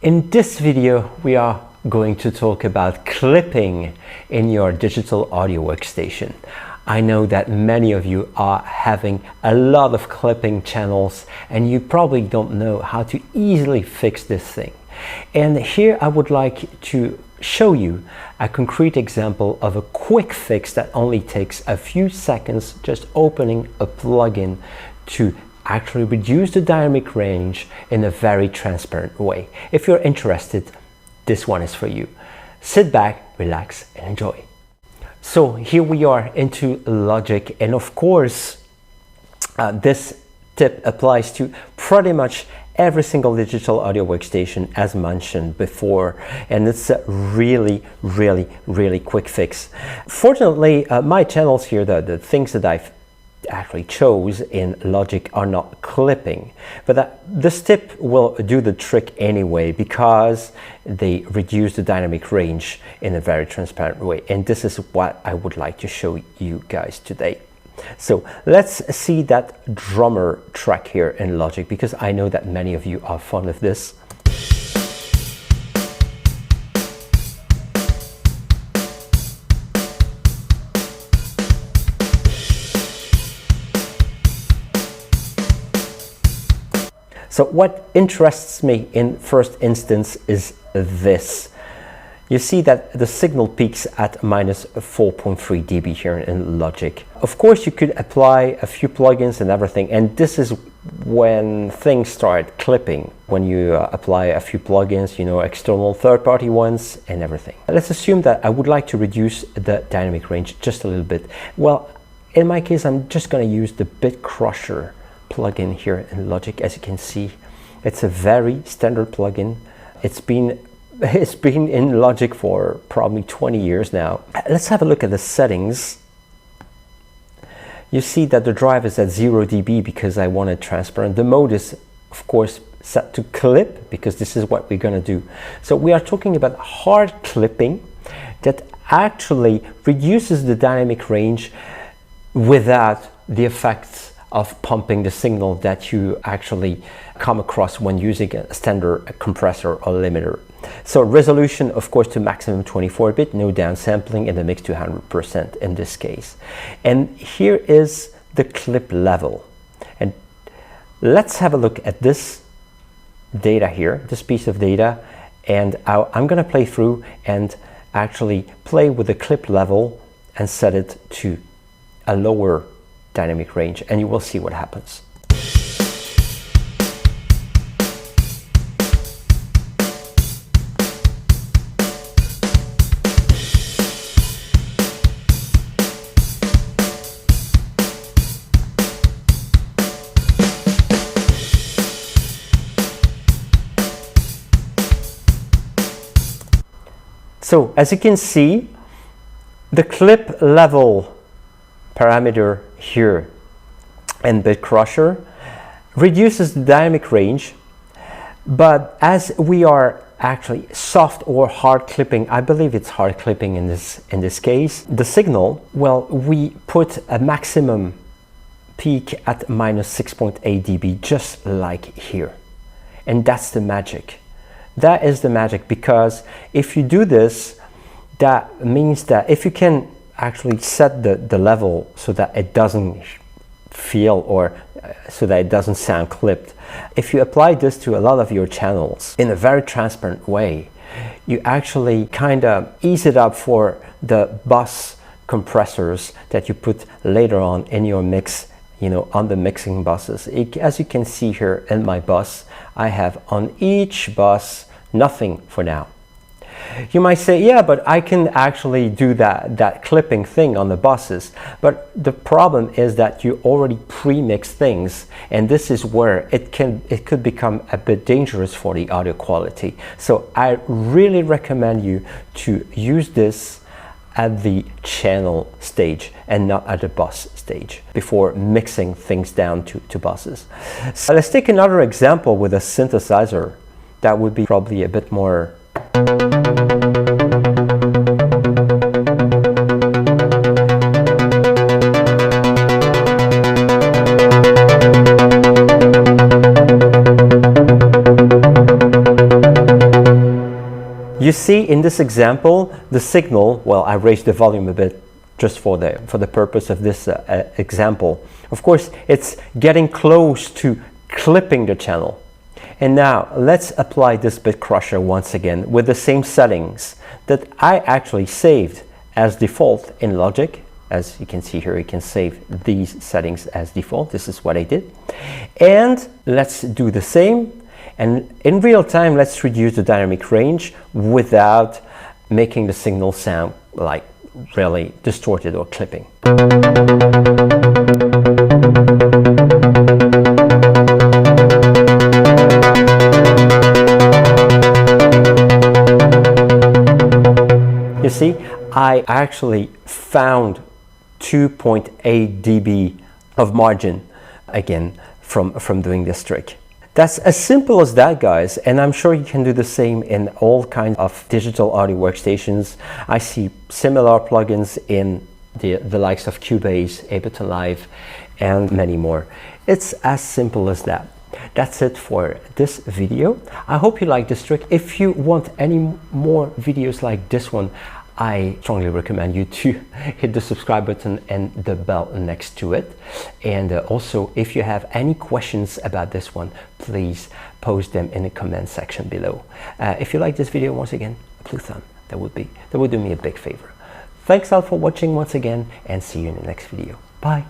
In this video, we are going to talk about clipping in your digital audio workstation. I know that many of you are having a lot of clipping channels and you probably don't know how to easily fix this thing. And here I would like to show you a concrete example of a quick fix that only takes a few seconds, just opening a plugin to actually reduce the dynamic range in a very transparent way. If you're interested, this one is for you. Sit back, relax, and enjoy. So here we are into Logic, and of course, this tip applies to pretty much every single digital audio workstation as mentioned before, and it's a really quick fix. Fortunately, my channels here, the things that I've actually chose in Logic are not clipping, but this tip will do the trick anyway because they reduce the dynamic range in a very transparent way, and this is what I would like to show you guys today. So let's see that drummer track here in Logic, because I know that many of you are fond of this. So what interests me in first instance is this. You see that the signal peaks at minus 4.3 dB here in Logic. Of course, you could apply a few plugins and everything, and this is when things start clipping, when you apply a few plugins, you know, external third-party ones and everything. Let's assume that I would like to reduce the dynamic range just a little bit. Well, in my case, I'm just going to use the Bitcrusher plugin here in Logic. As you can see, it's a very standard plugin. It's been in Logic for probably 20 years now. Let's have a look at the settings. You see that the drive is at 0 dB because I want it transparent. The mode is, of course, set to clip because this is what we're going to do. So we are talking about hard clipping that actually reduces the dynamic range without the effects of pumping the signal that you actually come across when using a standard compressor or limiter. So resolution, of course, to maximum 24-bit, no downsampling, and the mix to 100% in this case. And here is the clip level. And let's have a look at this data here, this piece of data, and I'm going to play through and actually play with the clip level and set it to a lower dynamic range, and you will see what happens. So as you can see, the clip level parameter here in Bitcrusher reduces the dynamic range, but as we are actually soft or hard clipping, I believe it's hard clipping in this case, the signal, well, we put a maximum peak at minus 6.8 dB, just like here. And that's the magic. That is the magic, because if you do this, that means that if you can actually set the level so that it doesn't feel or so that it doesn't sound clipped. If you apply this to a lot of your channels in a very transparent way, you actually kind of ease it up for the bus compressors that you put later on in your mix, you know, on the mixing buses. As you can see here in my bus, I have on each bus nothing for now. You might say, yeah, but I can actually do that clipping thing on the buses. But the problem is that you already pre-mix things, and this is where it could become a bit dangerous for the audio quality. So I really recommend you to use this at the channel stage and not at the bus stage before mixing things down to buses. So let's take another example with a synthesizer. That would be probably a bit more You see in this example, the signal, well, I raised the volume a bit just for the purpose of this example. Of course, it's getting close to clipping the channel. And now let's apply this Bitcrusher once again with the same settings that I actually saved as default in Logic. As you can see here, you can save these settings as default. This is what I did. And let's do the same. And in real time, let's reduce the dynamic range without making the signal sound like really distorted or clipping. You see, I actually found 2.8 dB of margin again from doing this trick. That's as simple as that, guys, and I'm sure you can do the same in all kinds of digital audio workstations. I see similar plugins in the likes of Cubase, Ableton Live, and many more. It's as simple as that. That's it for this video. I hope you like this trick. If you want any more videos like this one, I strongly recommend you to hit the subscribe button and the bell next to it. And also, if you have any questions about this one, please post them in the comment section below. If you like this video, once again, a blue thumb. That would do me a big favor. Thanks all for watching once again, and see you in the next video. Bye.